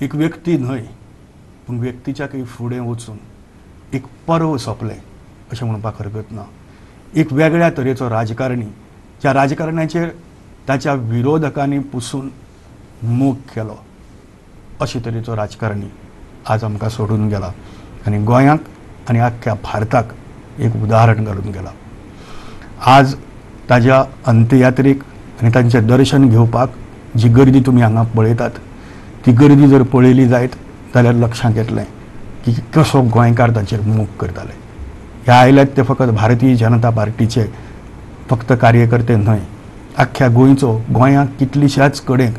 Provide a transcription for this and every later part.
एक व्यक्ती न्हय पूण व्यक्तीच्या काही फुडें वचून एक पर्व सोंपलें अशें म्हणपाक हरकत ना. एक वेगळ्या तरेचो राजकारणी ज्या राजकारण्याचेर ताच्या विरोधकांनी पुसून मोग केलो अशे तरेचो राजकारणी आज आमकां सोडून गेला आनी गोंयांक आनी आख्ख्या भारताक एक उदाहरण घालून गेला. आज ताज्या अंत्ययात्रेक आनी तांचें दर्शन घेवपाक जी गर्दी तुमी हांगा पळयतात ती गर्दी जर पळयली जायत जाल्यार लक्षांत येतलें की कसो गोंयकार ताचेर मोग करताले. हे आयल्यात ते फकत भारतीय जनता पार्टीचे फक्त कार्यकर्ते न्हय, आख्ख्या गोंयचो गोंयांत कितलीशाच कडेन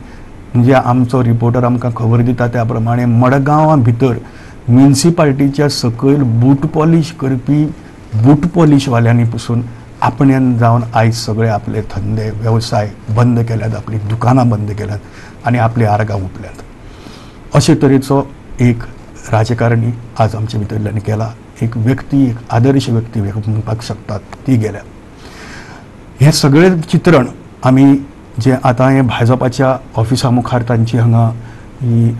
म्हणजे आमचो रिपोर्टर आमकां खबर दिता त्या प्रमाणे मडगांवा भितर म्युनिसिपालिटीच्या सकयल बूट पॉलिश करपी बूट पॉलिशवाल्यांनी पसून आपण्यान जावन आयज सगळे आपले धंदे वेवसाय बंद केल्यात, आपली दुकानां बंद केल्यात आनी आपली आर्गां ओंपल्यात. अशे तरेचो एक राजकारणी आज आमचे भितरल्यान केला. एक व्यक्ती, एक आदर्श व्यक्ती म्हणपाक शकतात ती गेल्या. हे सगळें चित्रण आमी जे आतां हे भाजपाच्या ऑफिसा मुखार तांची हांगा ही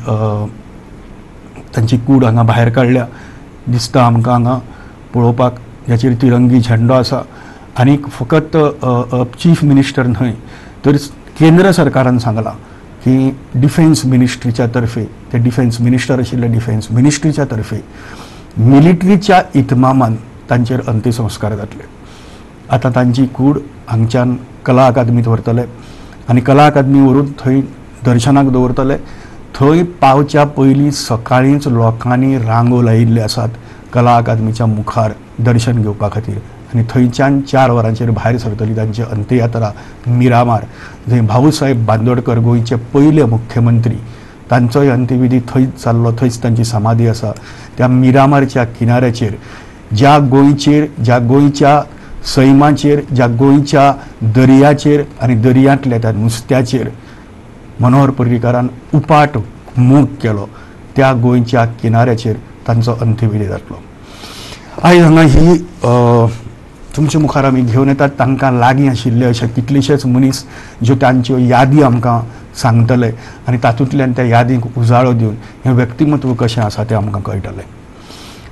तांची कूड हांगा भायर काडल्या दिसता आमकां हांगा पळोवपाक. जाचेर तिरंगी झेंडो आसा आनी फकत चीफ मिनिस्टर न्हय तर केंद्र सरकारान सांगलां की डिफेन्स मिनिस्ट्रीच्या तर्फे ते डिफेन्स मिनिस्टर आशिल्ले डिफेन्स मिनिस्ट्रीच्या तर्फे मिलिटरीच्या इतमामान तांचेर अंत्यसंस्कार जातले. आतां तांची कूड हांगच्यान कला अकादमीत व्हरतले आनी कला अकादमी व्हरून थंय दर्शनाक दवरतले. थंय पावच्या पयलीं सकाळींच लोकांनी रांगो लायिल्ले आसात कला अकादमीच्या मुखार दर्शन घेवपा खातीर आनी थंयच्यान 4 वरांचेर भायर सरतली तांची अंत्ययात्रा मिरामार, जंय भाऊसाहेब बांदोडकर गोंयचे पयले मुख्यमंत्री तांचोय अंत्यविधी थंयच जाल्लो, थंयच तांची समाधी आसा. त्या मिरामारच्या किनाऱ्याचेर ज्या गोंयच्या सैमाचेर, ज्या गोंयच्या दर्याचेर आनी दर्यांतल्या त्या नुस्त्याचेर मनोहर पर्रीकारान उपाट मोग केलो, त्या गोंयच्या किनाऱ्याचेर तांचो अंत्यविधी जातलो. आयज हांगा ही तुमच्या मुखार आमी घेवन येतात तांकां लागीं आशिल्ले अशे कितलेशेच मनीस ज्यो तांच्यो यादी आमकां सांगतले आनी तातूंतल्यान त्या यादीक उजाळो दिवन हें व्यक्तिमत्व कशें आसा तें आमकां कळटलें.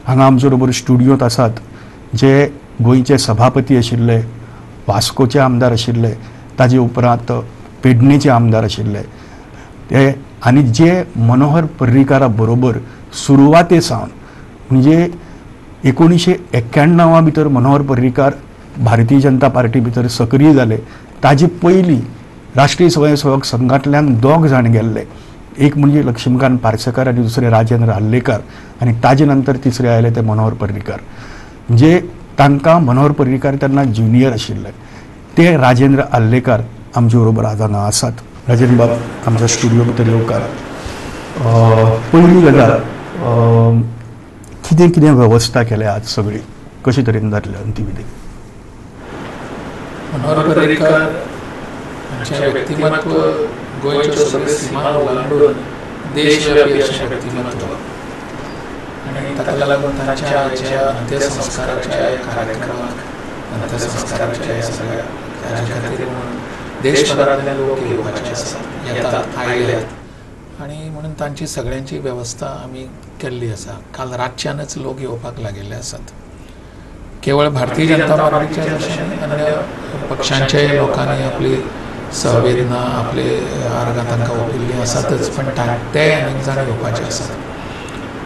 हांगा आमचे बरोबर स्टुडियोंत आसात जे गोंयचे सभापती आशिल्ले, वास्कोचे आमदार आशिल्ले, ताजे उपरांत पेडणेचे आमदार आशिल्ले ते आनी जे मनोहर पर्रीकारा बरोबर सुरवाते सावन म्हणजे 1991 भितर मनोहर पर्रीकार भारतीय जनता पार्टी भितर सक्रीय जाले. ताजे पयलीं राष्ट्रीय स्वयंसेवक संघांतल्यान 2 जाण गेल्ले, एक म्हणजे लक्ष्मीकांत पार्सेकार आनी दुसरे राजेंद्र हल्लेकर आनी ताजे नंतर तिसरे आयले ते मनोहर पर्रीकार. म्हणजे तांकां मनोहर पर्रीकार तेन्ना ज्युनियर आशिल्ले. ते राजेंद्र हल्लेकर आमचे बरोबर आज हांगा आसात. राजेंद्र बाब आमच्या स्टुडियो भितर येवकार. पयली गजाल कितें कितें वेवस्था केल्या आज सगळी, कशे तरेन जातले अंत्यविधी? मनोहर पर्रीकार हांचें व्यक्तिमत्व गोंयच्यो सगळ्यो सीमा ओलांडून देशव्यापी अशें व्यक्तिमत्व आनी ताका लागून तांच्या ज्या अंत्यसंस्काराच्या कार्यक्रमाक अंत्यसंस्काराच्या सगळ्या ताच्या खातीर देशभरांतले लोक येवपाचे आसात, येतात, आयल्यात आनी म्हणून तांची सगळ्यांची वेवस्था आमी केल्ली आसा. काल रातच्यानच लोक येवपाक लागिल्ले आसात. केवळ भारतीय जनता पार्टीचे अशें अन्य पक्षांचे लोकांनी आपली संवेदना आपले आर्गां तांकां ओंपिल्लीं आसातच, पण ते अनेक जाण येवपाचे आसात.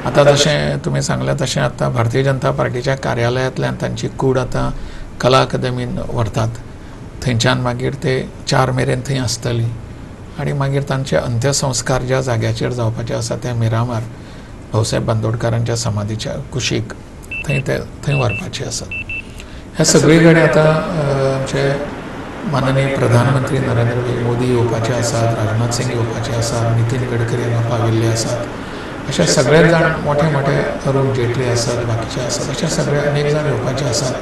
आतां जशें तुमी सांगलें तशें आतां भारतीय जनता पार्टीच्या कार्यालयांतल्यान तांची कूड आतां कला अकादमीन व्हरतात. थंयच्यान मागीर ते 4 मेरेन थंय आसतली आनी मागीर तांचे अंत्यसंस्कार ज्या जाग्याचेर जावपाचे आसा त्या मिरामार भाऊसाहेब बांदोडकरांच्या समाधीच्या कुशीक थंय व्हरपाचे आसा. हे सगळे कडेन आतां आमचे माननीय प्रधानमंत्री नरेंद्र भाई मोदी येवपाचे आसात, राजनाथ सिंग येवपाचे आसात, नितीन गडकरी हांगा पाविल्ले आसात, अशे सगळे जाण मोठे मोठे अरुण जेटली आसात, बाकीचे आसात, अशे सगळे अनेक जाण येवपाचे आसात.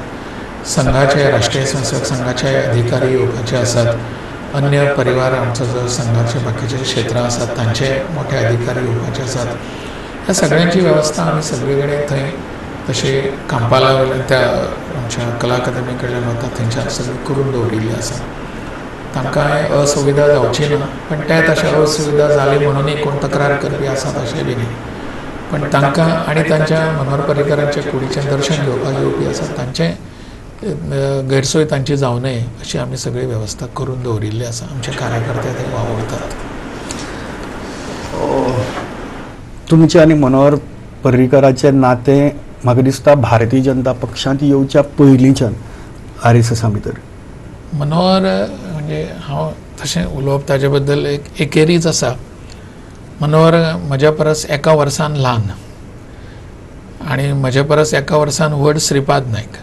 संघाचे राष्ट्रीय स्वयंसेवक संघाचे अधिकारी येवपाचे आसात. अन्य परिवार आमचो जो संघाचे बाकीचे क्षेत्रां आसात तांचे मोठे अधिकारी येवपाचे आसात. ह्या सगळ्यांची वेवस्था आमी सगळे कडेन थंय तशी कांपाला त्या आमच्या कला अकादमी कडल्यान वता थंयच्यान सगळी करून दवरिल्ली आसा. तांकां असुविधा जावची ना, पण ते तशें असुविधा जाली म्हणूनय कोण तक्रार करपी आसात अशें बी न्ही. पण तांकां आनी तांच्या मनोहर पर्रीकरांच्या कुडीचें दर्शन घेवपाक येवपी आसात तांचें गैरसोय तांची जावं न्हय अशी आमी सगळी वेवस्था करून दवरिल्ली आसा. आमचे कार्यकर्ते ते वावुरतात. तुमचे आनी मनोहर पर्रीकराचें नातें म्हाका दिसता भारतीय जनता पक्षांत येवच्या पयलींच्यान RSS भितर. मनोहर म्हणजे हांव तशें उलोवप ताजे बद्दल एकेरीच आसा. मनोहर म्हज्या परस 1 वर्सान ल्हान आनी म्हजे परस 1 वर्सान व्हड श्रीपाद नायक.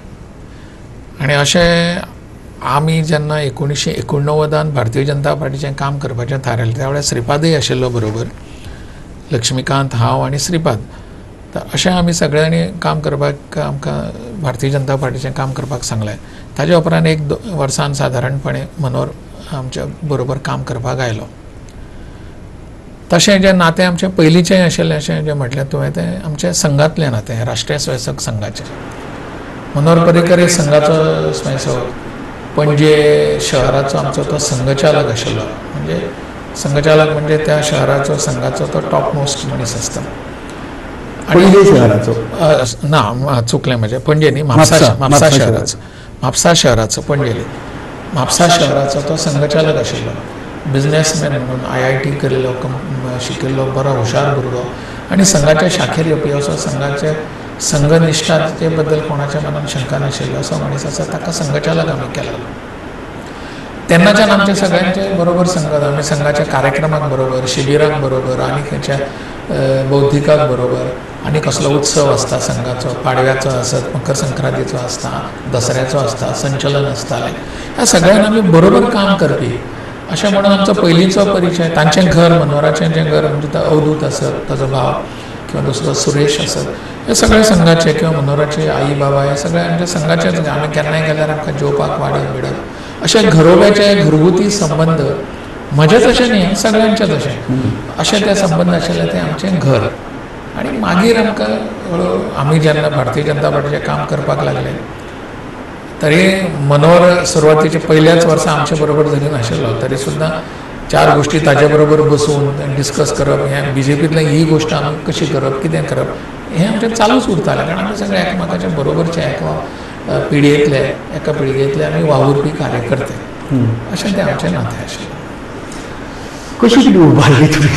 आनी अशें आमी जेन्ना 1989 भारतीय जनता पार्टीचें काम करपाचें थारायलें त्या वेळार श्रीपादय आशिल्लो बरोबर. लक्ष्मीकांत, हांव आनी श्रीपाद. तर अशें आमी सगळ्यांनी काम करपाक आमकां भारतीय जनता पार्टीचें काम करपाक सांगलें. ताजे उपरांत 1 वर्सान सादारणपणे मनोहर आमच्या बरोबर काम करपाक आयलो. तशें जें नातें आमचें पयलींचें आशिल्लें अशें जें म्हटलें तुवें तें आमचें संघातलें नातें, राष्ट्रीय स्वयंसेवक संघाचें. मनोहर पर्रीकर हे संघाचो स्वयंसेवक. पणजे शहराचो आमचो तो संघचालक आशिल्लो. म्हणजे संघचालक म्हणजे त्या शहराचो संघाचो तो टॉप मोस्ट मनीस आसता. पणजे शहराचो ना, चुकलें म्हजें. पणजे न्ही, म्हापसा शहराचो. म्हापसा शहराचो पणजे. म्हापसा शहराचो तो संघचालक आशिल्लो. बिझनेसमॅन म्हणून IIT केल्लो, शिकिल्लो, बरो हुशार भुरगो आनी संघाच्या शाखेर येवपी असो संघाचे संघनिश्ठाचे बद्दल कोणाच्या मनान शंका नाशिल्लो असो मनीस आसा. ताका संघचालक आमी केलो. तेन्नाच्यान आमचे सगळ्यांचे बरोबर संगत. आमी संघाच्या कार्यक्रमाक बरोबर, शिबिराक बरोबर, आनी खंयच्या बौद्धिकाक बरोबर, आनी कसलो उत्सव आसता संघाचो, पाडव्याचो आसत, मकर संक्रांतीचो आसता, दसऱ्याचो आसता, संचलन आसतालें, ह्या सगळ्यांक आमी बरोबर काम करपी अशें म्हणून आमचो पयलींचो परिचय. तांचें घर, मनोहराचें जें घर म्हणजे तो अवधूत आसत, ताजो भाव किंवा दुसरो सुरेश आसत, हे सगळे संघाचे किंवा मनोहराचे आई बाबा हे सगळे आमच्या संघाचेच. आमी केन्नाय गेल्यार आमकां जेवपाक वाडप बिडप अशे घरोब्याचे घरगुती संबंध म्हजेच अशें न्ही, सगळ्यांचेच अशे ते संबंध आशिल्ले ते आमचें घर. आनी मागीर आमकां आमी जेन्ना भारतीय जनता पार्टीचें काम करपाक लागले तरी मनोहर सुरवातीचे पयल्याच वर्सा आमचे बरोबर जरी नाशिल्लो तरी सुद्दां 4 गोश्टी ताजे बरोबर बसून डिस्कस करप, हें BJPंतल्यान ही गोश्ट आमी कशी करप, कितें करप, हें आमचें चालूच उरतालें. कारण आमी सगळे एकामेकाचे बरोबरचे एका पिळगेंतले आमी वावुरपी कार्यकर्ते अशें तें आमचें नातें आशिल्लें. कशी कितें उबारली तुमी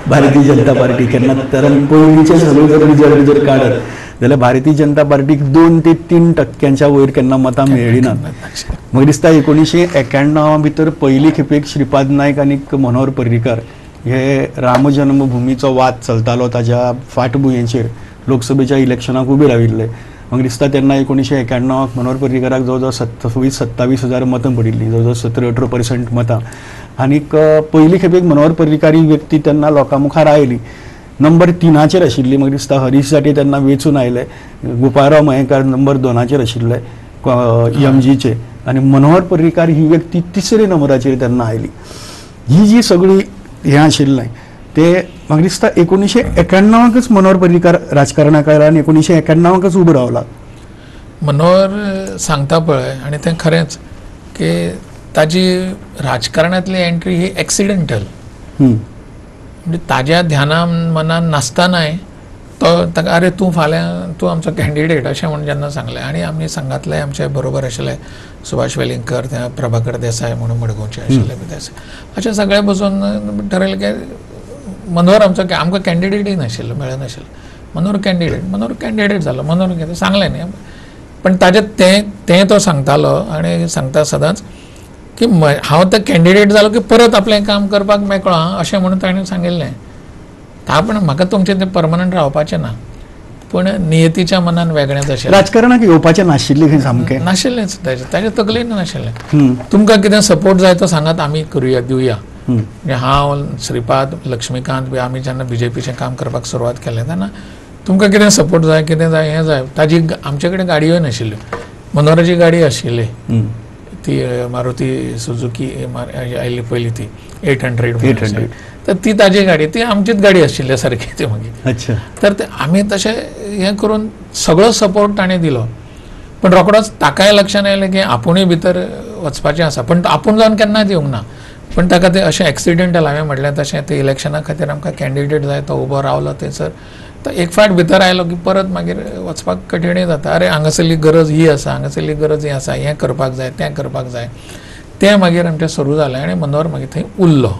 भारतीय जनता पार्टी केन्ना? कारण पयलींचे सगळे जर रिजल्ट जर काडत जाल्यार भारतीय जनता पार्टीक 2 ते 3% वयर केन्ना मतां मेळ्ळी नात. म्हाका दिसता 1991 भितर पयली खेपेक श्रीपाद नायक आनी मनोहर पर्रीकर हे राम जन्मभुमीचो वाद चलतालो ताच्या फाटभुंयेचेर लोकसभेच्या इलेक्शनाक उबे राविल्ले. म्हाका दिसता तेन्ना 1991 मनोहर पर्रीकराक जवळ जवळ 27-27 हजार मतां पडिल्लीं, जवळ जवळ 17-18% मतां. आनीक पयली खेपेक मनोहर पर्रीकार ही व्यक्ती तेन्ना लोकां मुखार आयली. नंबर 3 आशिल्ली. म्हाका दिसता हरीश जाटे तेन्ना वेंचून आयले, गोपाळराव मयेकार नंबर 2 आशिल्ले MGचे, आनी मनोहर पर्रीकार ही व्यक्ती 3रे नंबराचेर तेन्ना आयली. ही जी सगळी हें आशिल्लें ते म्हाका दिसता 1991च मनोहर पर्रीकार राजकारणाक आयला आनी 1991च उबो रावला. मनोहर सांगता पळय आनी तें खरेंच की ताजी राजकारणांतली एंट्री ही एक्सिडेंटल. म्हणजे ताज्या ध्यानान मनान नासतानाय तो ताका आरे तूं फाल्यां तूं आमचो कॅन्डिडेट अशें म्हणून जेन्ना सांगलें आनी आमी संघातले आमचे बरोबर आशिल्ले सुभाष वेलिंगकर, ते प्रभाकर देसाय म्हणून मडगांवचे आशिल्ले देसाय, अशें सगळे बसून ठरयलें की मनोहर आमकां कॅन्डिडेटय नाशिल्लो, मेळनाशिल्लो. मनोहर कॅन्डिडेट जालो. मनोहर कितें सांगलें न्ही, पण ताजें तें तो सांगतालो आनी सांगता सदांच की हांव ते कॅन्डिडेट जालो की परत आपलें काम करपाक मेकळो अशें म्हणून ताणें सांगिल्लें. पण म्हाका तुमचें तें परमनंट रावपाचें ना, पूण नियतीच्या मनान वेगळेंच अशें. राजकारणाक येवपाचें नाशिल्लें खंय सामकें नाशिल्लेंच ताजे तकलेन नाशिल्लें. तुमकां कितें सपोर्ट जाय तो सांगात, आमी करुया, दिवया. म्हणजे हांव, श्रीपाद, लक्ष्मीकांत बी आमी जेन्ना BJPचें काम करपाक सुरवात केलें तेन्ना तुमकां कितें सपोर्ट जाय, कितें जाय, हें जाय. ताजी आमचे कडेन गाडयोय नाशिल्ल्यो. मनोहराची गाडी आशिल्ली, ती मारुती सुझुकी आयिल्ली पयली, ती 800. तर ती ताजी गाडी, ती आमचीच गाडी आशिल्ली सारकी ती मागीर. अच्छा. तर ते आमी तशें हें करून सगळो सपोर्ट ताणें दिलो. पण रोखडोच ताकाय लक्षात आयलें की आपुणूय भितर वचपाचें आसा, पण आपूण जावन केन्नाच येवंक ना. पण ताका ते अशें एक्सिडेंटल हांवें म्हटलें तशें ते इलेक्शना खातीर आमकां कॅन्डिडेट जाय, तो उबो रावलो थंयसर. तर एक फावट भितर आयलो की परत मागीर वचपाक कठीणूय जाता. अरे हांगासरली गरज ही आसा, हांगासरली गरज ही आसा, हें करपाक जाय, तें करपाक जाय. तें मागीर आमचें सुरू जालें आनी मनोहर मागीर थंय उरलो.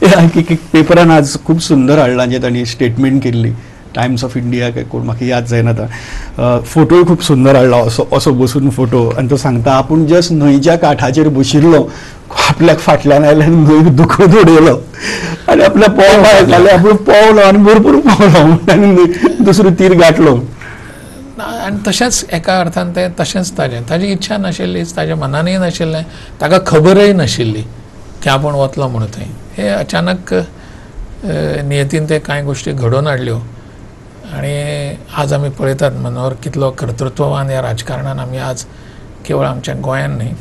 एक पेपरान आज खूब सुंदर हाडलां जे तांणी स्टेटमेंट केल्ली टायम्स ऑफ इंडिया काय कोण म्हाका याद जायना आतां. फोटोय खूब सुंदर हाडला, असो बसून फोटो. आनी तो सांगता आपूण जस्ट न्हंयच्या काठाचेर बशिल्लो, आपल्याक फाटल्यान आयल्यान न्हंयक दुखत उडयलो आनी आपल्या पोवपाक जाल्यार आपूण पोवलो आनी भरपूर पोवलो आनी दुसरो तीर गाठलो. आनी तशेंच एका अर्थान तें तशेंच ताजी इच्छा नाशिल्लीच, ताज्या मनानूय नाशिल्लें, ताका खबरय नाशिल्ली की आपूण वतलो म्हणून थंय. हे अचानक नियतीन ते कांय गोश्टी घडोवन हाडल्यो आनी आज आमी पळयतात मनोहर कितलो कर्तृत्ववान ह्या राजकारणान आमी आज केवळ आमच्या गोंयांत न्ही.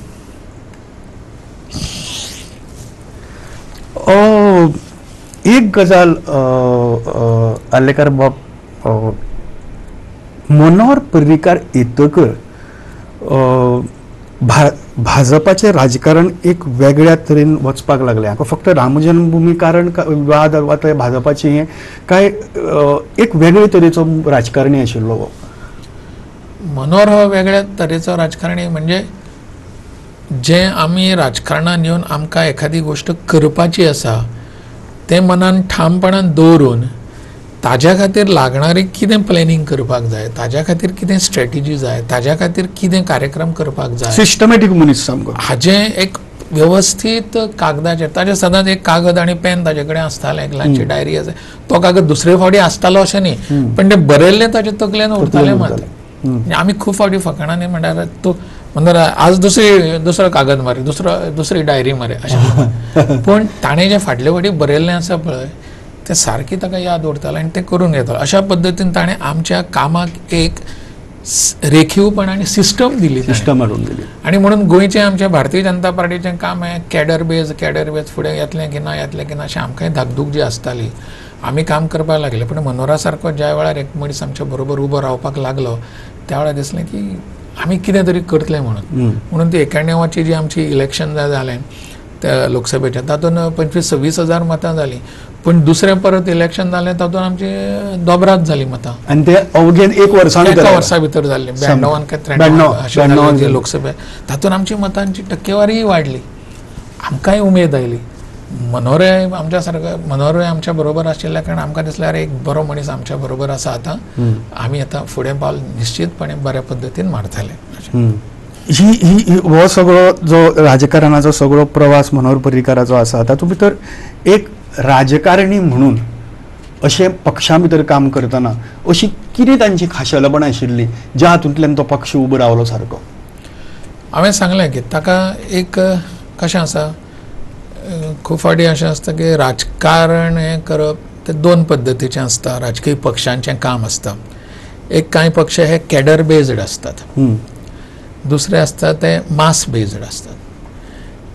एक गजाल आलेकार बाब, मनोहर पर्रीकार येतकर भाजपाचें राजकारण एक वेगळ्या तरेन वचपाक लागलें. हाका फक्त राम जन्मभूमी कारण विवाद वा ते भाजपाचें हें काय एक वेगळे तरेचो राजकारणी आशिल्लो हो. मनोहर हो वेगळ्या तरेचो राजकारणी म्हणजे जे आमी राजकारणान येवन आमकां एखादी गोश्ट करपाची आसा तें मनान ठामपणान दवरून ताज्या खातीर लागणारी कितें प्लॅनिंग करपाक जाय, ताज्या खातीर कितें स्ट्रॅटेजी जाय, ताज्या खातीर कितें कार्यक्रम करपाक जाय, सिस्टमॅटीक मनीस सामको, हाजें एक व्यवस्थीत कागदाचेर. ताजे सदांच एक कागद आनी पेन ताजे कडेन आसतालें, एक ल्हानशी डायरी आसा. तो कागद दुसरे फावटी आसतालो अशें न्ही, पण तें बरयल्लें ताजे तकलेन उरतालें मात. आमी खूब फावटी फकाणांनी म्हणटात तूं म्हणल्यार आज दुसरो कागद मारे, दुसरी डायरी मारे अशें. पण ताणें जें फाटले फावटी बरयल्लें आसा पळय तें सारकी ताका याद उरतालें आनी तें करून घेतालो. अशा पद्दतीन ताणें आमच्या कामाक एक रेखीवपण आनी सिस्टम दिली, सिस्टम हाडून दिली. आनी म्हणून गोंयचें आमच्या भारतीय जनता पार्टीचें काम हें कॅडर बेज फुडें येतलें की ना अशें आमकांय धाकधूक जी आसताली. आमी काम करपाक लागले, पण मनोहरा सारको ज्या वेळार एक मनीस आमच्या बरोबर उबो रावपाक लागलो त्या वेळार दिसलें की आमी कितें तरी करतलें म्हणून ती 91ची जी आमची इलेक्शन जालें त्या लोकसभेचें, तातूंत 25-26 हजार मतां जालीं. पण दुसरें परत इलेक्शन जालें तातूंत आमची दोबरात जाली मतां, आनी ते अवघेन एक वर्सा भितर जाल्ली. 92 काय 93 लोकसभे, तातूंत आमची मतांची टक्केवारी वाडली. आमकांय उमेद आयली. मनोहरूय आमच्या बरोबर आशिल्ल्या कारण आमकां दिसलें अरे एक बरो मनीस आमच्या बरोबर आसा, आतां आमी आतां फुडें पावल निश्चितपणे बऱ्या पद्दतीन मारतले. हो सगळो जो राजकारणाचो सगळो प्रवास मनोहर पर्रीकाराचो आसा तातूंत भितर एक राजकारणी म्हणून अशें पक्षा भितर काम करतना अशी कितें तांची खाशेलपणां आशिल्ली ज्या हातूंतल्यान तो पक्ष उबो रावलो सारको? हांवें सांगलें की ताका एक कशें आसा, खूब फावटी अशें आसता की राजकारण हें करप तें दोन पद्दतीचें आसता. राजकीय पक्षांचें काम आसता. एक कांय पक्ष हे कॅडर बेज्ड आसतात, दुसरे आसता ते मास बेज्ड आसतात.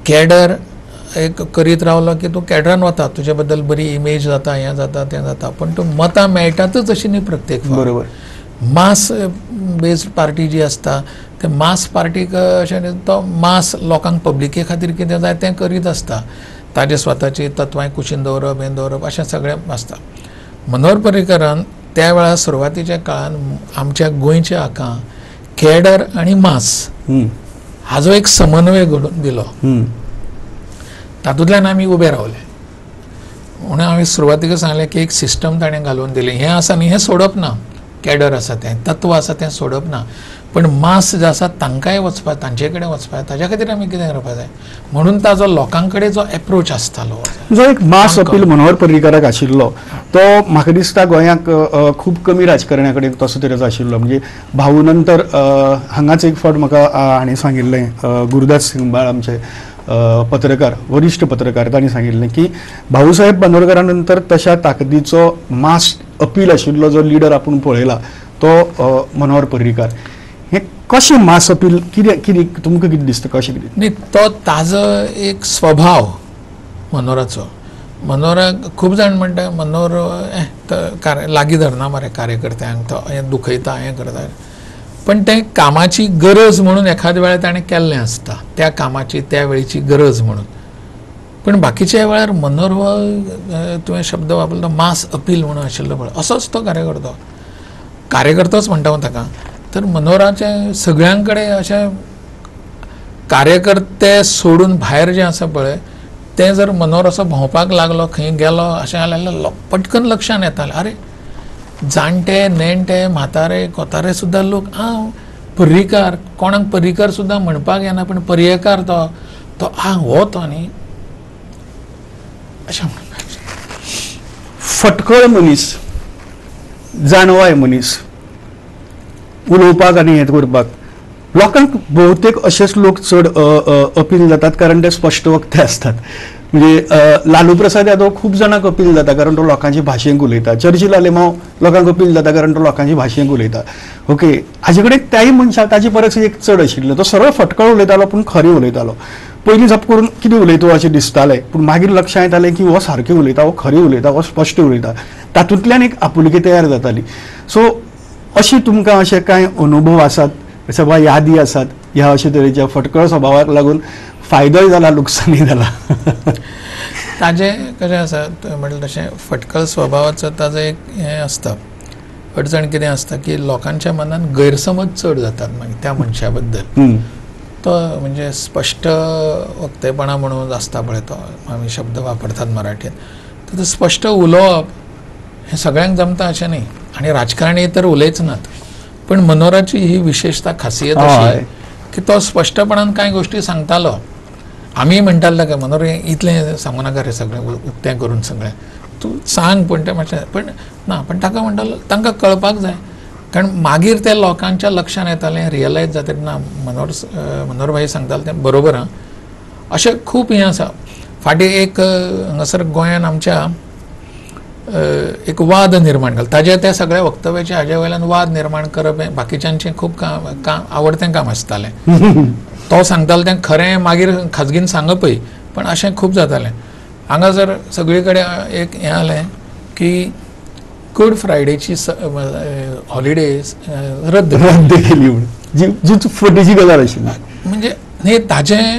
कॅडर एक करीत रावलो की तूं कॅडरान वता, तुजे बद्दल बरी इमेज जाता, हें जाता तें जाता, पण तूं मतां मेळटातच अशी न्ही प्रत्येक बरोबर. मास बेज्ड पार्टी जी आसता ते मास पार्टीक अशें तो मास लोकांक पब्लिके खातीर कितें जाय तें करीत आसता. ताजे स्वताची तत्वांय कुशीन दवरप, हें दवरप अशें सगळें आसता. मनोहर पर्रीकारान त्या वेळार सुरवातीच्या काळान आमच्या गोंयच्या हाका कॅडर आनी मास हाजो एक समन्वय घडोवन दिलो. तातूंतल्यान आमी उबे रावले. म्हणून हांवें सुरवातीक सांगलें की एक सिस्टम ताणें घालून दिलें. हें आसा न्ही हें सोडप ना, कॅडर आसा तें तत्व आसा तें सोडप ना, पण मास जे आसा तांकांय वचपाक, तांचे कडेन वचपाक, ताच्या खातीर आमी कितें करपाक जाय म्हणून ताजो लोकां कडेन जो एप्रोच आसतालो, जो एक मास अपील मनोहर पर्रीकाराक आशिल्लो तो म्हाका दिसता गोंयांक खूब कमी राजकारण्या कडेन तसो तरेचो आशिल्लो. म्हणजे भाऊ नंतर हांगाच एक फावट म्हाका हाणें सांगिल्लें, गुरुदास सिंगबाळ आमचे पत्रकार, वरिश्ठ पत्रकार, तांणी सांगिल्लें की भाऊसाहेब बांदोडकरा नंतर तशा ताकदीचो मास अपील आशिल्लो जो लिडर आपूण पळयला तो मनोहर पर्रीकार. हें कशें मास अपील, कितें तुमकां कितें दिसता कशें कितें? न्ही, तो ताजो एक स्वभाव मनोहराचो. मनोहराक खूब जाण म्हणटा मनोहर लागीं धरना मरे कार्यकर्त्यांक, तो हें दुखयता, हें करता. पण ते कामाची गरज म्हणून एखाद्या वेळा ताणें केल्लें आसता, त्या कामाची त्या वेळेची गरज म्हणून. पण बाकीच्या वेळार मनोर हो तुवें शब्द वापरलो मास अपील म्हणून आशिल्लो पळय, असोच तो कार्यकर्तोच म्हणटा हांव ताका. तर मनोराचे सगळ्यां कडेन अशे कार्यकर्ते सोडून भायर जे आसा पळय ते जर मनोर असो भोंवपाक लागलो, खंय गेलो अशें जाल्यार पटकन लक्षांत येतालें, अरे जाणटे नेणटे म्हातारे कोतारे सुद्दां लोक पर्रीकार, कोणाक पर्रीकार सुद्दां म्हणपाक येना पण पर्येकार तो हो तो न्ही अशें म्हणपाक. फटकळ मनीस, जाणवाय मनीस, उलोवपाक आनी हें करपाक लोकांक बहुतेक अशेच लोक चड अपील जातात कारण ते स्पश्ट वक्ते असतात. म्हणजे लालू प्रसाद यादव खूप जाणांक अपील जाता कारण तो लोकांची भाशेंत उलयता. चर्चिल आलेमांव लोकांक अपील जाता कारण तो लोकांची भाशेंत उलयता. ओके, हाजे कडेन त्याय मनशा ताची परस एक चड आशिल्लो, तो सरळ फटकळ उलयतालो पूण खरें उलयतालो. पयलीं झप करून कितें उलयता अशें दिसतालें पूण मागीर लक्षांत येतालें की हो सारकें उलयता, हो खरें उलयता, हो स्पश्ट उलयता. तातूंतल्यान एक आपुलकी तयार जाताली. सो अशी तुमकां अशे कांय अनुभव आसात, वा यादी आसात ह्या अशे तरेच्या फटकळ स्वभावाक लागून फायदोय जाला लुकसाणय जाला? ताजें कशें आसा म्हणलें तशें फटकळ स्वभावाचो ताजो एक हें आसता, अडचण कितें आसता की लोकांच्या मनान गैरसमज चड जातात मागीर त्या मनशा बद्दल. तो म्हणजे स्पश्ट वक्तेपणा म्हणून आसता पळय, तो आमी शब्द वापरतात मराठींत, तर स्पश्ट उलोवप हें सगळ्यांक जमता अशें न्ही आनी राजकारणी तर उलयच नात. पण मनोराची ही विशेषता खासियत अशी की तो स्पश्टपणान कांय गोश्टी सांगतालो. आमी म्हणटाले काय मनोर इतलें सांगू नाका रे सगळें उक्तें करून सगळें तूं सांग, पण तें मातशें पण ना, पण ताका म्हणटालो तांकां कळपाक जाय कारण मागीर ते लोकांच्या लक्षांत येतालें, रियलायज जातलें ना मनोहर भाई सांगताले तें बरोबर आं. अशें खूब हें आसा. फाटीं एक हांगासर गोंयान आमच्या एक वाद निर्माण केलो, ताजे त्या सगळ्या वक्तव्याचे हाजे वयल्यान वाद निर्माण करप हें बाकीच्यांचें खूब आवडतें काम आसतालें. तो सांगतालो तें खरें मागीर खाजगीन सांगपय, पण अशें खूब जातालें. हांगासर सगळे कडेन एक हें जालें की गुड फ्रायडेची हॉलिडे रद्द केली जी फटीची गजाल आशिल्ली. म्हणजे न्ही ताजें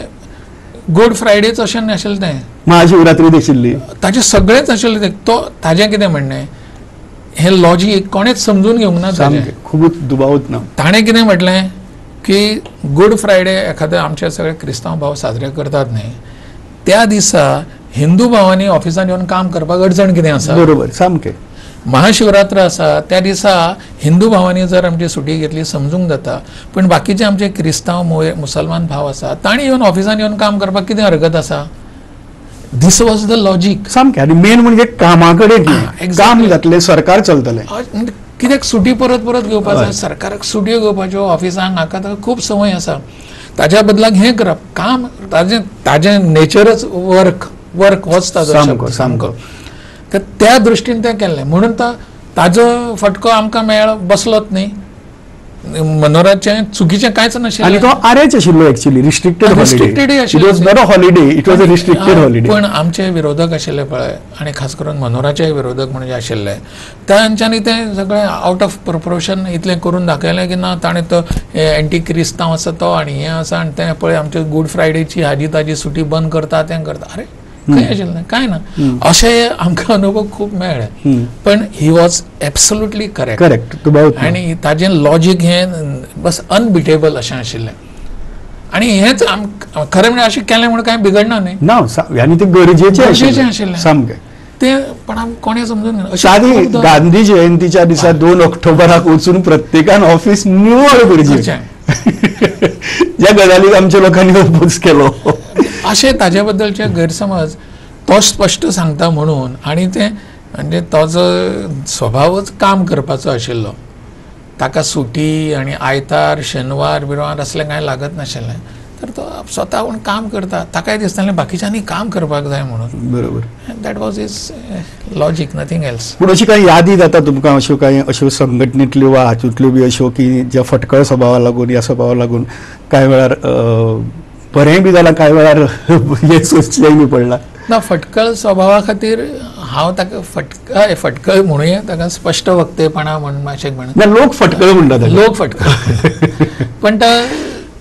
गुड फ्रायडेच अशें नाशिल्लें तें, महाशिवरात्री आशिल्ली, ताजें सगळेंच आशिल्लें तें. तो ताजें कितें म्हणणें हें लॉजीक कोणेच समजून घेवंक ना ताजें, खूबच दुबावत ना. ताणें कितें म्हटलें की गुड फ्रायडे एखादे आमचे सगळे क्रिस्तांव भाव साजरे करतात न्ही, त्या दिसा हिंदू भावांनी ऑफिसान येवन काम करपाक अडचण कितें आसा? बरोबर, सामकें. महाशिवरात्र आसा त्या दिसा हिंदू भावांनी जर आमची सुटी घेतली समजूंक जाता, पण बाकीचे आमचे क्रिस्तांव मुसलमान भाव आसा तांणी येवन ऑफिसान येवन काम करपाक कितें हरकत आसा? दिस वॉज द लॉजीक. सामकें. आनी मेन म्हणजे कामा कडेन काम जातलें, सरकार चलतलें. कित्याक सुटी परत परत घेवपाक जाय, सरकाराक सुटयो घेवपाच्यो, ऑफिसांक हाका ताका खूब संवय आसा. ताच्या बदलाक हें करप काम, ताजें नेचरच वर्क होच ताजो सामको. तर त्या दृश्टीन तें केल्लें म्हणून ताजो फटको आमकां बसलोच न्ही. मनोराचें चुकीचें कांयच नाशिल्लें. आनी तो आरेच आशिल्लो actually, restricted holiday. It was a restricted holiday. पण आमचे विरोधक आशिल्ले पळय, आनी खास करून मनोराचे विरोधक म्हणजे आशिल्ले, तांच्यांनी तें सगळें आउट ऑफ प्रोपोर्शन इतलें करून दाखयलें की ना ताणें तो एंटी क्रिस्तांव आसा तो आनी हें आसा आनी तें पळय आमचे गुड फ्रायडेची हाजी ताजी सुटी बंद करता तें करता. अरे खंय आशिल्लें कांय ना. अशें आमकां अनुभव खूब मेळ्ळे. पण ही वॉज एब्सोल्युटली करेक्ट आनी ताजें लॉजीक हें बस अनबिटेबल अशें आशिल्लें. आनी हेंच खरें म्हणजे अशें केलें म्हणून कांय बिगडना न्ही ना, आनी तें गरजेचें आशिल्लें सामकें. तें पण आमकां कोणें समजून सादी गांधी जयंतीच्या दिसा 2 ऑक्टोबराक वचून प्रत्येकान ऑफिस निवळ गरजेचें. ज्या गजालीक आमच्या लोकांनी अपोज केलो अशें ताजे बद्दलचे गैरसमज तो स्पश्ट सांगता म्हणून. आनी तें म्हणजे ताजो स्वभावच काम करपाचो आशिल्लो. ताका सुटी आनी आयतार शेनवार बिरवार असलें कांय लागत नाशिल्लें. तर तो स्वताहून काम करता. ताकाय दिसतालें बाकीच्यांनी काम करपाक जाय म्हणून. बरोबर. That was is logic, nothing else. पूण अशी कांय यादी जाता तुमकां अश्यो कांय अश्यो संघटनेंतल्यो वा हातूंतल्यो बी अश्यो की ज्या फटकळ स्वभावा लागून ह्या स्वभावा लागून कांय वेळार बरें बी जालां, कांय वेळार हे सोंसचेंय बी पडलां? ना फटकळ स्वभावा खातीर हांव ताका फटकळ म्हणूया ताका स्पश्ट वक्तेपणा म्हण मातशें म्हण लोक फटकळ म्हणटात लोक फटकळ पण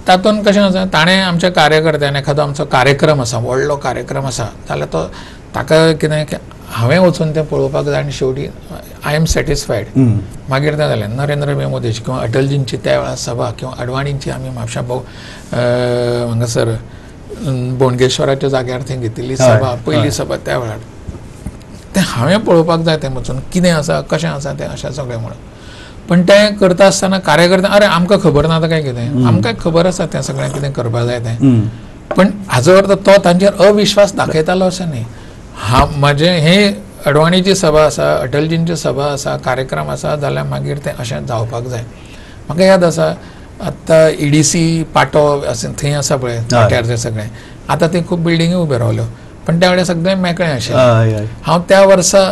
तातूंत कशें आसा ताणें आमच्या कार्यकर्त्यान एखादो आमचो कार्यक्रम आसा व्हडलो कार्यक्रम आसा जाल्यार तो ताका कितें हांवें वचून तें पळोवपाक जाय आनी शेवटी आय एम सॅटिस्फायड मागीर तें जालें नरेंद्र मोदीची किंवा अटलजींची त्या वेळार सभा किंवा अडवाणींची आमी म्हापशा हांगासर बोडगेश्वराच्या जाग्यार थंय घेतिल्ली सभा पयली सभा त्या वेळार तें हांवें पळोवपाक जाय तें वचून कितें आसा कशें आसा तें अशें सगळें म्हणून पण तें करता आसतना कार्यकर्ते अरे आमकां खबर ना काय कितें आमकां खबर आसा तें सगळें कितें करपाक जाय तें पण हाजो अर्थ तो तांचेर अविश्वास दाखयतालो अशें न्ही म्हजें हे अडवाणीची सभा आसा अटलजींची सभा आसा कार्यक्रम आसा जाल्यार मागीर तें अशें जावपाक जाय म्हाका याद आसा आतां EDC पाटो थंय आसा पळय पाट्यार तें सगळें आतां थंय खूब बिल्डिंगी उबे रावल्यो पण त्या वेळार सगळें मेकळें आशिल्लें हांव त्या वर्सा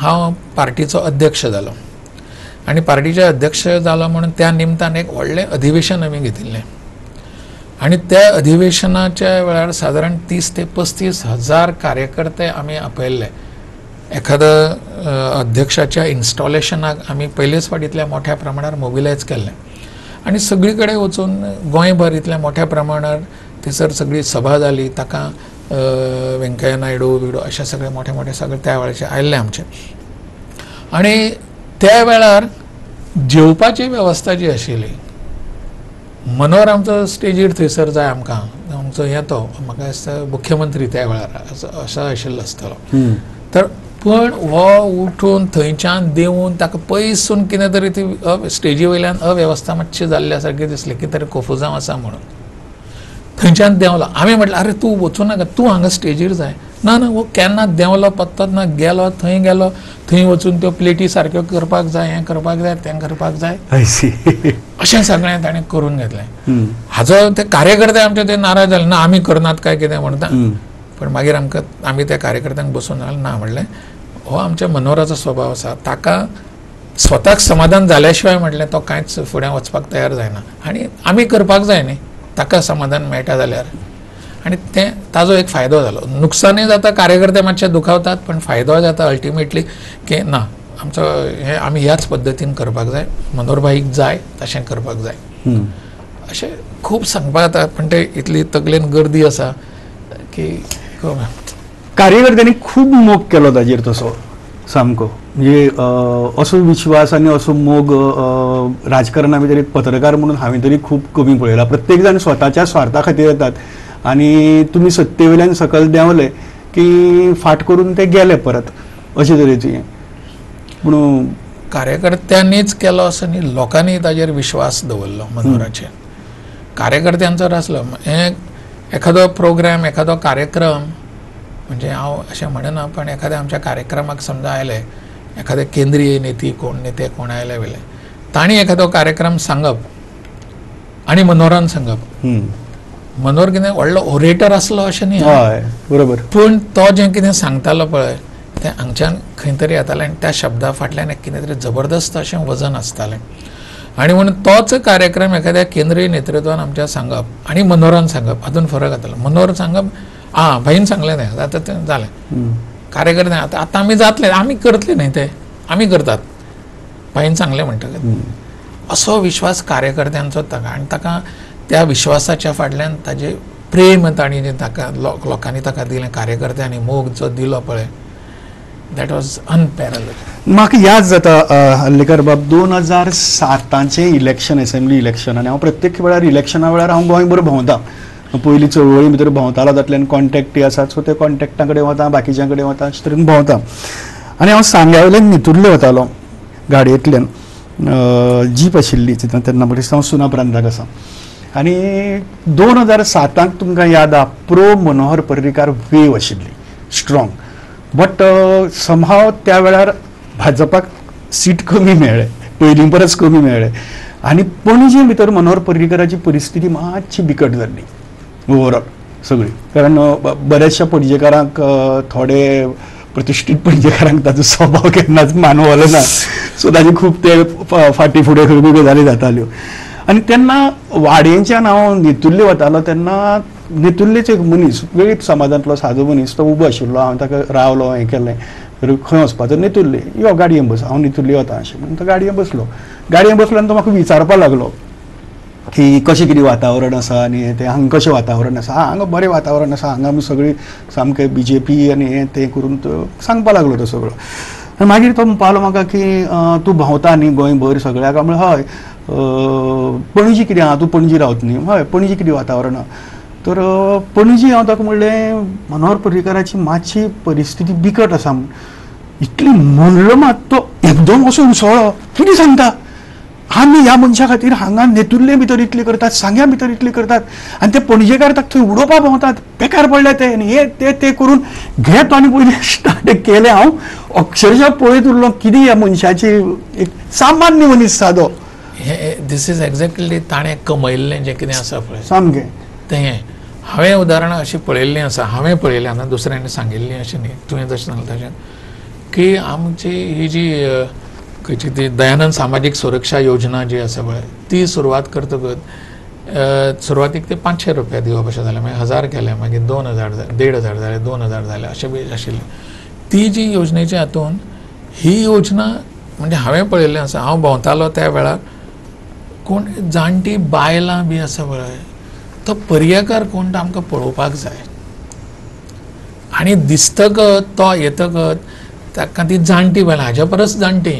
हांव पार्टीचो अध्यक्ष जालो आनी पार्टीचे अध्यक्ष जालो म्हणून त्या निमतान एक व्हडलें अधिवेशन आमी घेतिल्लें आनी त्या अधिवेशनाच्या वेळार सादारण 30 ते 35 हजार कार्यकर्ते आमी आपयल्ले एखाद्या अध्यक्षाच्या इन्स्टॉलेशनाक आमी पयलेच फावटींतल्या मोठ्या प्रमाणार मोबिलायज केल्लें आनी सगळी कडेन वचून गोंयभर इतल्या मोठ्या प्रमाणार थंयसर सगळी सभा जाली ताका व्यंकय्या नायडू बिडू अशे सगळे मोठे मोठे सगळे त्या वेळाचे आयिल्ले आमचे आनी त्या वेळार जेवपाची वेवस्था जी आशिल्ली मनोहर आमचो स्टेजीर थंयसर जाय आमकां आमचो येतो म्हाका दिसता मुख्यमंत्री त्या वेळार असो आशिल्लो आसतलो तर पण हो उठून थंयच्यान देंवून ताका पयसून कितें तरी ती स्टेजी वयल्यान अवेवस्था मातशी जाल्ल्या सारकी दिसली कितें तरी कोफुजांव आसा म्हणून थंयच्यान देंवलो आमी म्हटलें अरे तूं वचूं नाका तूं हांगा स्टेजीर जाय ना ना हो केन्ना देंवलो पत्तोच ना गेलो थंय वचून त्यो प्लेटी सारक्यो करपाक जाय हें करपाक जाय तें करपाक जाय अशें सगळें ताणें करून घेतलें हाजो ते कार्यकर्ते आमचे ते नाराज जाले ना आमी करनात काय कितें म्हणटा पण मागीर आमी त्या कार्यकर्त्यांक बसून ना म्हणलें हो आमच्या मनोहराचो स्वभाव आसा ताका स्वताक समाधान जाल्या शिवाय म्हटलें तो कांयच फुडें वचपाक तयार जायना आनी आमी करपाक जाय न्ही ताका समाधान मेळटा जाल्यार आनी तें ताजो एक फायदो जालो नुकसानय जाता कार्यकर्ते मातशे दुखावतात पण फायदो जाता अल्टिमेटली की ना आमचो हें आमी ह्याच पद्दतीन करपाक जाय मनोहर भाईक जाय तशें करपाक जाय अशें खूब सांगपाक जाता पण ते इतली तकलेन गर्दी आसा की कार्यकर्त्यांनी खूब मोग केलो ताजेर तसो सामको म्हणजे असो विश्वास आनी असो मोग राजकारणा भितर एक पत्रकार म्हणून हांवें तरी खूब कमी पळयला प्रत्येक जाण स्वताच्या स्वार्था खातीर येतात आनी तुमी सत्ते वयल्यान सकयल देंवले की फाट करून ते गेले परत अशे तरेचें पूण कार्यकर्त्यांनीच केलो असो न्ही लोकांनी ताजेर विश्वास दवरलो मनोहराचेर कार्यकर्त्यांचो आसलो हें एखादो प्रोग्राम एखादो कार्यक्रम म्हणजे हांव अशें म्हणना पण एखाद्या आमच्या कार्यक्रमाक समजा आयले एखादे केंद्रीय नेते कोण आयले वयले तांणी एखादो कार्यक्रम सांगप आनी मनोहरान सांगप मनोहर कितें व्हडलो ओरेटर आसलो अशें न्ही बरोबर पूण तो जें कितें सांगतालो पळय तें हांगच्यान खंय तरी येतालें आनी त्या शब्दा फाटल्यान एक कितें तरी जबरदस्त अशें वजन आसतालें आनी म्हणून तोच कार्यक्रम एखाद्या केंद्रीय नेतृत्वान आमच्या सांगप आनी मनोहरान सांगप हातून फरक जातालो मनोहर सांगप भाईन सांगलें तें आतां तें जालें कार्यकर्ते आतां आमी जातले आमी करतले न्ही ते आमी करतात भाईन सांगलें म्हणटकच असो विश्वास कार्यकर्त्यांचो ताका आनी ताका त्या विश्वासाच्या फाटल्यान ताजें प्रेम तांणी जें ताका लोकांनी ताका दिलें कार्यकर्त्यांनी मोग जो दिलो पळय दॅट वॉज अनपॅरलड म्हाका याद जाता हल्लेकर बाब 2007 इलेक्शन असेंब्ली इलेक्शन आनी हांव प्रत्येक वेळार इलेक्शना वेळार हांव गोंयभर भोंवता पयलीं चळवळी भितर भोंवतालो तातूंतल्यान कॉन्टॅक्टी आसात सो ते कॉन्टॅक्टा कडेन वता बाकीच्या कडेन वता अशे तरेन भोंवता आनी हांव सांग्या वयल्यान न्हितुर्ले वतालो गाडयेंतल्यान जीप आशिल्ली तेन्ना म्हाका दिसता हांव सुनापरान्ताक आसा आनी 2007 तुमकां याद आहा प्रो मनोहर पर्रीकार वेव आशिल्ली स्ट्रॉंग बट समहाव त्या वेळार भाजपाक सीट कमी मेळ्ळे पयलीं परस कमी मेळ्ळे आनी पणजे भितर मनोहर पर्रीकाराची परिस्थिती मातशी बिकट जाल्ली ओवरऑल सगळी कारण बऱ्याचशा पणजेकारांक थोडे प्रतिश्ठीत पणजेकारांक ताचो स्वभाव केन्नाच मानवलो ना सो ताजी खूब ते फाटी फुडें खंय गजाली जाताल्यो आनी तेन्ना वाडयेच्यान हांव न्हितुर्ले वतालो तेन्ना नेतुर्लेच एक मनीस वेळीच समाजांतलो सादो मनीस तो उबो आशिल्लो, हांव ताका रावलो हें केलें तर खंय वचपाचो नेतुर्ले यो गाडयेन बस, हांव नेतुर्ले वता अशें म्हणून तो गाडयेन बसलो आनी तो म्हाका विचारपाक लागलो की कशें कितें वातावरण आसा आनी हें तें हांगा कशें वातावरण आसा. हांगा बरें वातावरण आसा, हांगा आमी सगळीं सामकें BJP आनी हें तें करून तो सांगपाक लागलो तो सगळो. आनी मागीर तो म्हणपालो म्हाका की तूं भोंवता न्ही गोंयभर सगळ्याक. हांव म्हणलें हय. पणजी कितें आहा, तूं पणजी रावता न्ही? हय. पणजी कितें वातावरण आहा? तर पणजी हांव ताका म्हणलें मनोहर पर्रीकाराची मातशी परिस्थिती बिकट आसा म्हूण. इतली म्हणलो मात तो एकदम असो उसळ्ळो, कितें सांगता? आमी ह्या मनशा खातीर हांगा नेतुर्ले भितर इतले करतात, सांग्या भितर इतले करतात आनी ते पणजेकार ताका थंय उडोवपाक भोंवतात, बेकार पडले ते आनी हे ते करून घेत आनी पयलें स्टार्ट केलें. हांव अक्षरशः पळयत उरलो कितें ह्या मनशाची एक सामान्य मनीस सादो. दीस इज एक्झॅक्टली ताणें कमयल्लें जें कितें आसा पळय सामकें तें. हांवें उदाहरणां अशीं पळयल्लीं आसा, हांवें पळयलें आतां दुसऱ्यांनी सांगिल्लीं अशें न्ही, तुवें जशें सांगलें तशें की आमची ही जी खंयची ती दयानंद सामाजीक सुरक्षा योजना जी आसा पळय ती सुरवात करतकच सुरवातीक ते 500 रुपया दिवप अशें जालें, मागीर 1000 केले, मागीर 2000 1500 जाले, 2000 जाले अशें बी आशिल्लें. ती जी योजनेच्या हातून ही योजना म्हणजे हांवें पळयल्लें आसा, हांव भोंवतालो त्या वेळार कोण जाणटी बायलां बी आसा पळय तो पर्येकार कोण तो आमकां पळोवपाक जाय. आनी दिसतकच तो येतकच ताका ती जाणटी बायलां हाज्या परस जाणटी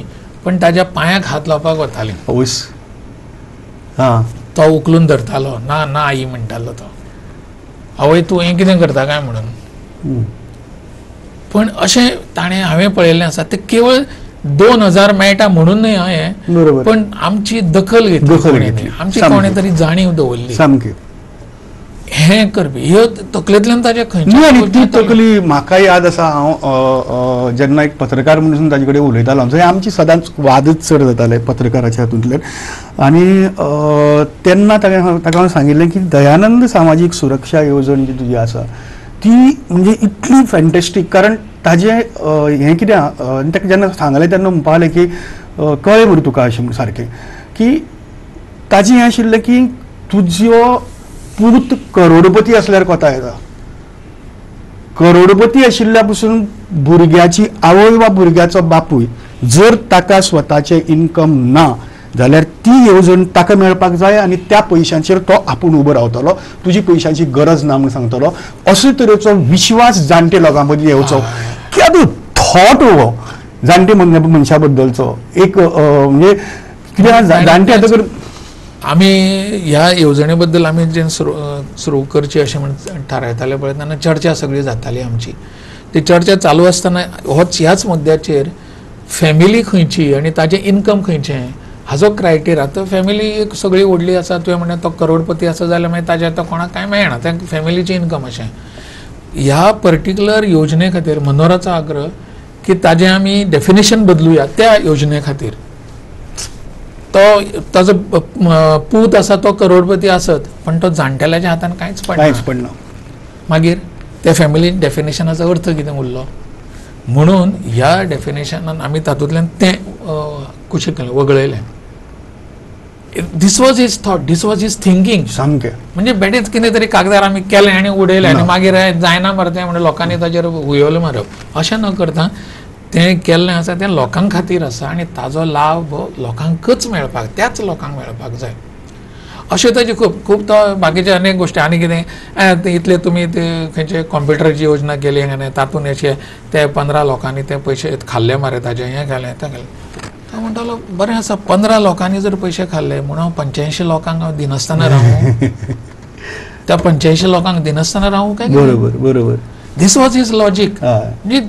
पण ताज्या पांयाक हात लावपाक वतालीं. तो उखलून धरतालो, ना ना आई म्हणटालो तो, आवय तूं हें कितें करता काय म्हणून. पण अशें ताणें हांवें पळयल्लें आसा ते केवळ 2000 मेळटा म्हणून न्हय हांवें, पण आमची दखल घेतली, आमची कोणें तरी जाणीव दवरली. सामकें हें करपी ह्यो तकलेंतल्यान ताजे ती तकली म्हाका याद आसा. हांव जेन्ना एक पत्रकार म्हणून ताजे कडेन उलयतालो, थंय आमची सदांच वादच चड जाताले पत्रकाराच्या हातूंतल्यान. आनी तेन्ना ताका हांवें सांगिल्लें की दयानंद सामाजीक सुरक्षा येवजण जी तुजी आसा ती म्हणजे इतली फॅन्टॅस्टीक. कारण ताजें हें कितें आनी ताका जेन्ना सांगलें तेन्ना म्हणपा लागलें की कळ्ळें मरे तुका अशें म्हणून सारकें की ताजें हें आशिल्लें की तुजो पूत करोडपती असल्यार कोता येता. करोडपती आशिल्ल्या पासून भुरग्याची आवय वा भुरग्याचो बापूय जर ताका स्वताचें इन्कम ना जाल्यार ती येवजण ताका मेळपाक जाय आनी त्या पयशांचेर तो आपूण उबो रावतलो, तुजी पयशांची गरज ना म्हणून सांगतलो. अशे तरेचो विश्वास जाणटे लोकां मदीं येवचो. कित्याक थॉट हो जाणटे मनशा बद्दलचो एक म्हणजे कित्याक जाणटे आतां आमी ह्या येवजणे बद्दल आमी जेन्ना सुरू करची अशें म्हणून थारायताले पळय तेन्ना चर्चा सगळी जाताली आमची. ती चर्चा चालू आसतना ह्याच मुद्द्याचेर फॅमिली खंयची आनी ताजें इन्कम खंयचें हाजो क्रायटेरिया. आतां फॅमिली एक सगळी व्हडली आसा, तुवें म्हणलें तो करोडपती आसा जाल्यार मागीर ताजें तो कोणाक कांय मेळना, तें फॅमिलीचें इन्कम अशें. ह्या पर्टिक्युलर योजने खातीर मनोहराचो आग्रह की ताजें आमी डेफिनेशन बदलुया त्या योजने खातीर. तो ताजो पूत आसा तो करोडपती आसत पण तो जाणटेल्याच्या हातान कांयच पडना. मागीर त्या फॅमिली डेफिनेशनाचो अर्थ कितें उरलो. म्हणून ह्या डेफिनेशनान आमी तातूंतल्यान तें कुशीक केलें, वगळयलें. This was his thought, this was his thinking. सामकें म्हणजे बेठीच कितें तरी कागदार आमी केलें आनी उडयलें आनी मागीर जायना मरे तें म्हणून लोकांनी ताचेर हुयोले मारप अशें न करता तें केल्लें आसा तें लोकां खातीर आसा आनी ताजो लाभ लोकांकच मेळपाक, त्याच लोकांक मेळपाक जाय. अशें ताजे खूब तो बाकीचे अनेक गोश्टी आनी कितें इतले तुमी ते खंयचे कॉम्प्युटराची योजना केली आनी तातूंत अशें ते 15 लोकांनी ते पयशे खाल्ले मारे ताजे हें केलें तें केलें. तो म्हणटालो बरें आसा 15 लोकांनी जर पयशे खाल्ले म्हणून हांव 85 लोकांक हांव दिनासतना रावूं, त्या 85 लोकांक दिनासतना रावूं काय? बरोबर बरोबर. This was his logic. म्हणजे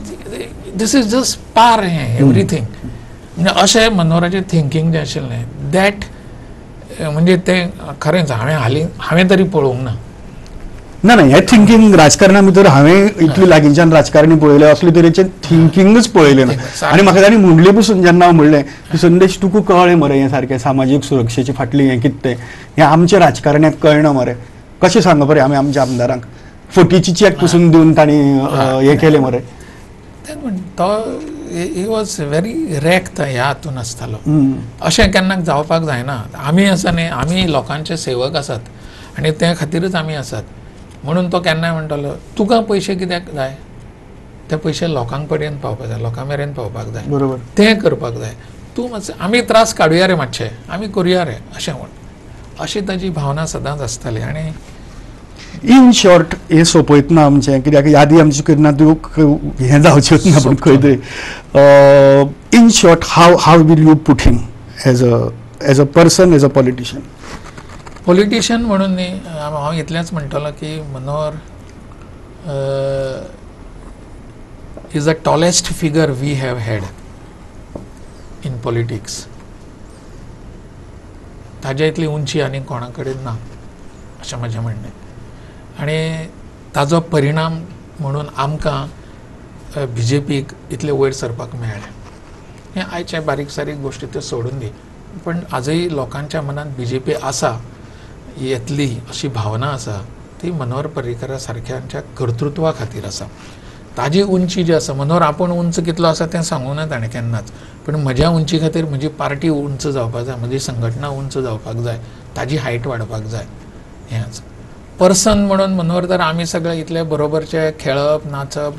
दीस इज जस्ट पार हें एवरीथींग. म्हणजे अशें मनोहराचें थिंकींग जें आशिल्लें दॅट म्हणजे तें खरेंच हांवें तरी पळोवंक ना. ना ना हें थिंकींग राजकारणा भितर हांवें इतली लागींच्यान राजकारणी पळयले असले तरेचें थिंकींगच पळयलें ना. आनी म्हाका तांणी म्हणले पसून जेन्ना हांव म्हणलें की संदेश तुका कळ्ळें मरे हें सारकें सामाजीक सुरक्षेची फाटली हें कितें हें आमच्या राजकारण्याक कळना मरे, कशें सांग बरें आमी आमच्या आमदारांक फटीची चॅक पसून दिवन तांणी हें केलें मरे. तो ही वॉज व्हेरी रेक्ट ह्या हातून आसतालो. अशें केन्नाक जावपाक जायना. आमी आसा न्ही, आमी लोकांचे सेवक आसात आनी त्या खातीरच आमी आसात. म्हणून तो केन्नाय म्हणटालो तुका पयशे कित्याक जाय, ते पयशे लोकांक पर्यंत पावपाक जाय, लोकां मेरेन पावपाक जाय, बरोबर तें करपाक जाय. तूं मातशें आमी त्रास काडुया रे मातशे, आमी करुया रे अशें म्हण, अशी ताजी भावना सदांच आसताली. आनी इन शॉर्ट हे सोंपयतना आमचें कित्याक यादी आमची करना हें जावचेंच ना, पूण खंय तरी in short how will you put him as a person, as a politician? Politician म्हणून न्ही, हांव इतलेंच म्हणटलो की Manohar is the tallest figure we have had in politics. ताज्या इतली उंची आनी कोणा कडेन ना अशें म्हजें म्हणणें. आनी ताजो परिणाम म्हणून आमकां BJPक इतले वयर सरपाक मेळ्ळें. हें आयचे बारीक सारीक गोश्टी त्यो सोडून दी, पण आजय लोकांच्या मनांत BJP आसा, येतली अशी भावना आसा, ती मनोहर पर्रीकारा सारक्यांच्या कर्तृत्वा खातीर आसा. ताजी उंची जी आसा, मनोहर आपूण उंच कितलो आसा तें सांगूं ना ताणें केन्नाच, पण म्हज्या उंची खातीर म्हजी पार्टी उंच जावपाक जाय, म्हजी संघटना उंच जावपाक जाय, ताजी हायट वाडपाक जाय. हेंच पर्सन म्हणून मनोहर तर आमी सगळे इतले बरोबरचे खेळप, नाचप,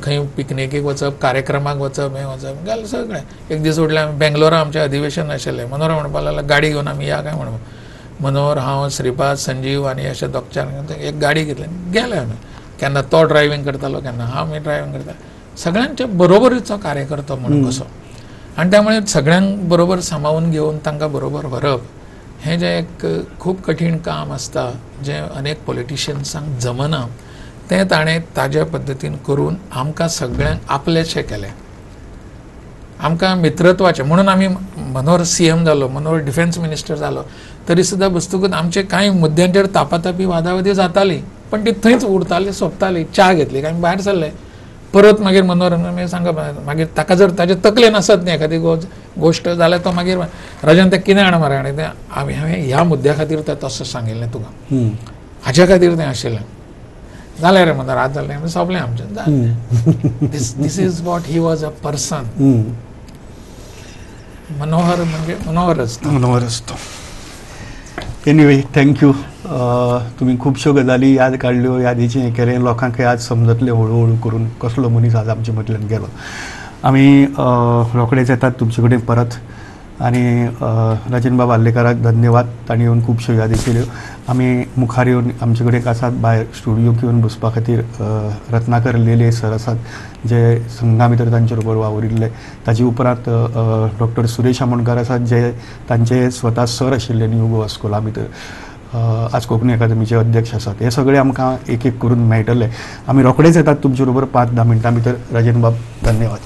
खंय पिकनिकेक वचप, कार्यक्रमाक वचप, हें वचप गेले सगळें. एक दीस उठले आमी बेंगलोरा आमचें अधिवेशन आशिल्लें, मनोहर म्हणपाक लागलो गाडी घेवन आमी या काय म्हणून. मनोहर, हांव, श्रीपाद, संजीव आनी अशे दोग चार एक गाडी घेतली, गेले आमी. केन्ना तो ड्रायव्हिंग करतालो, केन्ना हांव ड्रायव्हिंग करतालो, सगळ्यांचे बरोबरीचो कार्यकर्तो म्हणून कसो. आनी त्यामुळे सगळ्यांक बरोबर सांबाळून घेवन तांकां बरोबर व्हरप हें जें एक खूब कठीण काम आसता, जें अनेक पॉलिटिशियन्सांक जमना, तें ताणें ताज्या पद्दतीन करून आमकां सगळ्यांक आपलेशें केलें. आमकां मित्रत्वाचें म्हणून आमी मनोहर CM जालो, मनोहर डिफेन्स मिनिस्टर जालो, तरी सुद्दां बस्तुकूच आमचे कांय मुद्द्यांचेर तापातापी वादावादी जाताली, पण ती थंयच उरताली, सोंपताली. च्या घेतली काय आमी भायर सरले. परत मागीर मनोहर सांगप, मागीर ताका जर ताजे तकलेन आसत न्ही एखादी गोश्ट जाल्यार तो मागीर राजन तें कितें जाणा मरे, आनी तें हांवें ह्या मुद्द्या खातीर तें तशें सांगिल्लें तुका, हाच्या खातीर तें आशिल्लें. जालें रे मनोहर, आज जालें, सोंपलें आमचें. This is what he was a person. Manohar म्हणजे मनोहरच तो. Anyway, thank you. तुमी खुबश्यो गजाली याद काडल्यो, यादीचें हें केलें, लोकांक आज समजतलें हळू हळू करून कसलो मनीस आज आमचे मदल्यान गेलो. आमी रोखडेच येतात तुमचे कडेन परत. आनी राजन बाब आल्लेकाराक धन्यवाद, ताणी येवन खुबश्यो यादी केल्यो. आमी मुखार येवन आमचे कडेन आसात भायर स्टुडियोक येवन बसपा खातीर रत्नाकर लेले सर आसात, जे संघा भितर तांचे बरोबर वावुरिल्ले. ताजे उपरांत डॉक्टर सुरेश आमोणकार आसात, जे तांचे स्वता सर आशिल्ले न्यू गोवा स्कुला भितर, आज कोंकणी अकादमीचे अध्यक्ष आसात. हे सगळे आमकां एक एक करून मेळटले. आमी रोखडेच येतात तुमचे बरोबर 5-10 मिनटां भितर. राजन बाब, धन्यवाद.